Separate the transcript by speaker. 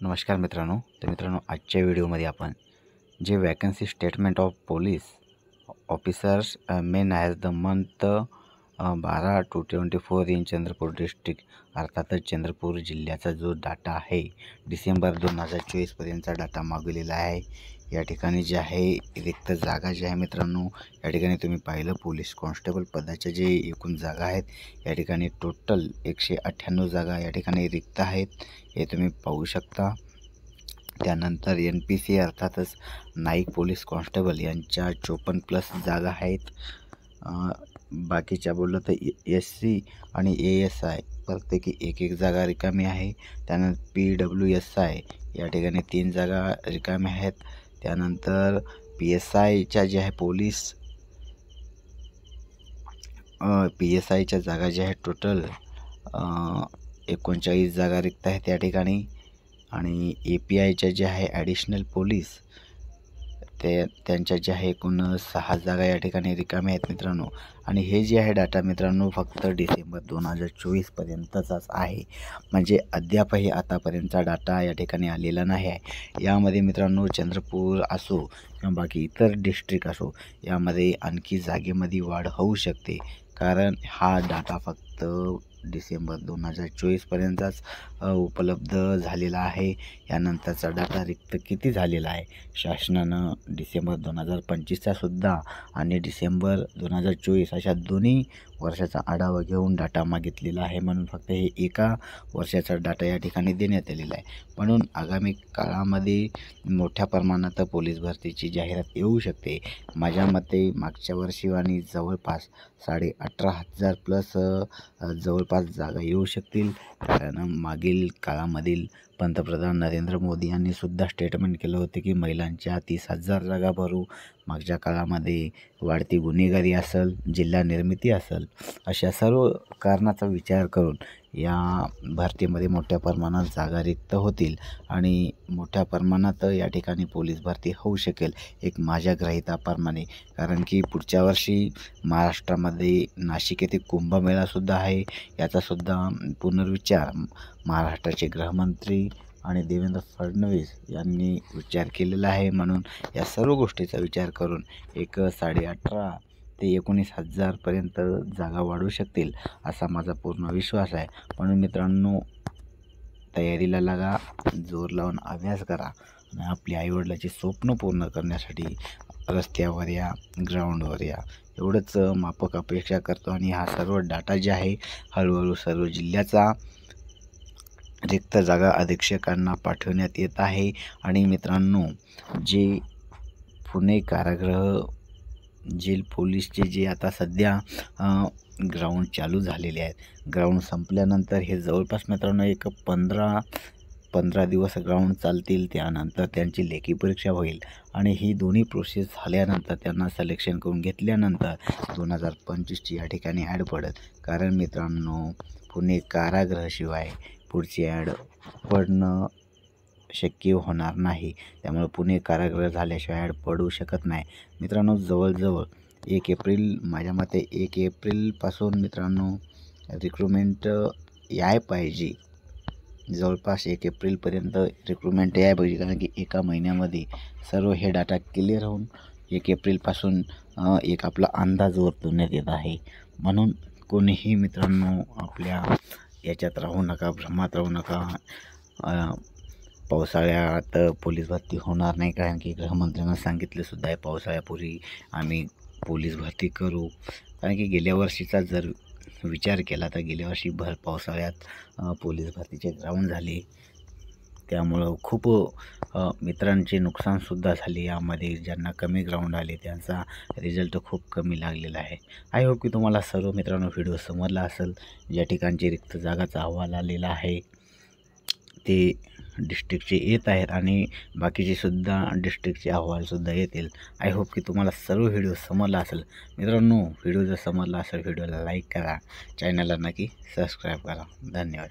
Speaker 1: नमस्कार मित्रांनो. तर मित्रांनो, आजच्या व्हिडिओमध्ये आपण जे vacancy statement of police officers main as the month 12/2/24 in Chandrapur district, अर्थातच चंद्रपूर जिल्ह्याचा जो डाटा आहे डिसेंबर 2024 पर्यंतचा डाटा मागवलेला आहे. या ठिकाणी जे आहे रिक्त जागा जे आहे मित्रांनो, या ठिकाणी तुम्ही पाहिलं पोलीस कॉन्स्टेबल पदाच्या जे एकूण जागा आहेत, या ठिकाणी टोटल 198 जागा या ठिकाणी रिक्त आहेत, हे तुम्ही पाहू शकता. त्यानंतर NPC अर्थातच नाईक पोलीस कॉन्स्टेबल यांच्या 54+ जागा आहेत. बाकीच्या बोललं तर SC आणि ASI प्रत्येकी एक जागा रिकामी आहे. त्यानंतर PWSI या ठिकाणी 3 जागा रिकाम्या आहेत. त्यानंतर PSIच्या जे आहे PSIच्या जागा ज्या आहेत टोटल 39 जागा रिक्त आहेत त्या ठिकाणी. आणि APIच्या जे आहे ॲडिशनल पोलीस त्यांच्या जे आहे एकूण 6 जागा या ठिकाणी रिकाम्या आहेत मित्रांनो. आणि हे जे आहे डाटा मित्रांनो फक्त डिसेंबर 2024 पर्यंतचाच आहे, म्हणजे अद्यापही आतापर्यंतचा डाटा या ठिकाणी आलेला नाही आहे. यामध्ये मित्रांनो चंद्रपूर असो किंवा बाकी इतर डिस्ट्रिक्ट असो, यामध्ये आणखी जागेमध्ये वाढ होऊ शकते, कारण हा डाटा फक्त डिसेंबर 2024 पर्यंतच उपलब्ध झालेला आहे. यानंतरचा डाटा रिक्त किती झालेला आहे शासनानं डिसेंबर 2025चा सुद्धा आणि डिसेंबर 2024 अशा दोन्ही वर्षाचा आढावा घेऊन डाटा मागितलेला आहे, म्हणून फक्त हे एका वर्षाचा डाटा या ठिकाणी देण्यात आलेला आहे. म्हणून आगामी काळामध्ये मोठ्या प्रमाणात पोलीस भरतीची जाहिरात येऊ शकते. माझ्या मते मागच्या वर्षी आणि जवळपास 18,500+ जवळपास जागा येऊ शकतील, कारण मागील काळामधील पंतप्रधान नरेंद्र मोदी यांनी सुद्धा स्टेटमेंट केलं होते की महिलांच्या 30,000 जागा भरू. मागच्या काळामध्ये वाढती गुन्हेगारी असेल, जिल्हा निर्मिती असेल, अशा सर्व कारणाचा विचार करून या भरतीमध्ये मोठ्या प्रमाणात जागा रिक्त होतील आणि मोठ्या प्रमाणात या ठिकाणी पोलीस भरती होऊ शकेल एक माझ्या ग्रहिताप्रमाणे. कारण की पुढच्या वर्षी महाराष्ट्रामध्ये नाशिक येथे कुंभमेळासुद्धा आहे. याचासुद्धा पुनर्विचार महाराष्ट्राचे गृहमंत्री आणि देवेंद्र फडणवीस यांनी विचार केलेला आहे. म्हणून या सर्व गोष्टीचा विचार करून एक 18,500 ते 19,000 पर्यंत जागा वाढू शकतील असा माझा पूर्ण विश्वास आहे. म्हणून मित्रांनो, तयारीला लागा, जोर लावून अभ्यास करा आणि आपली आईवडिलाची स्वप्न पूर्ण करण्यासाठी रस्त्यावर या, ग्राउंडवर या, एवढंच माफक अपेक्षा करतो. आणि हा सर्व डाटा जे आहे हळूहळू सर्व जिल्ह्याचा रिक्त जागा अधीक्षकांना पाठवण्यात येत आहे. आणि मित्रांनो, जे पुणे कारागृह जेल पोलीसचे जे आता सध्या ग्राउंड चालू झालेले आहेत, ग्राउंड संपल्यानंतर हे जवळपास मित्रांनो एक 15 दिवस ग्राउंड चालतील. त्यानंतर त्यांची लेखी परीक्षा होईल आणि ही दोन्ही प्रोसेस झाल्यानंतर त्यांना सिलेक्शन करून घेतल्यानंतर 2025ची या ठिकाणी ॲड पडेल. कारण मित्रांनो, पुणे कारागृहाशिवाय पुढची ॲड पडणं शक्य होणार नाही. त्यामुळे पुणे कारागृह झाल्याशिवाय ॲड पडू शकत नाही मित्रांनो. जवळजवळ 1 एप्रिल, माझ्या मते 1 एप्रिलपासून मित्रांनो रिक्रुटमेंट याय पाहिजे. जवळपास 1 एप्रिलपर्यंत रिक्रुटमेंट याय पाहिजे, कारण की एका महिन्यामध्ये सर्व हे डाटा क्लिअर होऊन 1 एप्रिलपासून एक आपला अंदाज वर्तवण्यात येत आहे. म्हणून कोणीही मित्रांनो आपल्या याच्यात राहू नका, भ्रमात राहू नका. पावसाळ्यात पोलीस भरती होणार नाही, कारण की गृहमंत्र्यांना सांगितलं सुद्धा आहे पावसाळ्यापूर्वी आम्ही पोलीस भरती करू. कारण की गेल्या वर्षीचा जर विचार केला तर गेल्या वर्षी पावसाळ्यात पोलीस भरतीचे ग्राउंड झाले, त्यामुळं खूप मित्रांचे नुकसानसुद्धा झाले. यामध्ये ज्यांना कमी ग्राउंड आले त्यांचा रिझल्ट खूप कमी लागलेला आहे. आय होप की तुम्हाला सर्व मित्रांनो व्हिडिओ समजला असेल. ज्या ठिकाणचे रिक्त जागाचा अहवाल आलेला आहे ते डिस्ट्रिक्टचे येत आहेत आणि बाकीचे सुद्धा डिस्ट्रिक्टचे अहवालसुद्धा येतील. आय होप की तुम्हाला सर्व व्हिडिओ समजला असेल. मित्रांनो, व्हिडिओ जर समजला असेल व्हिडिओला लाईक करा, चॅनलला नक्की सबस्क्राईब करा. धन्यवाद.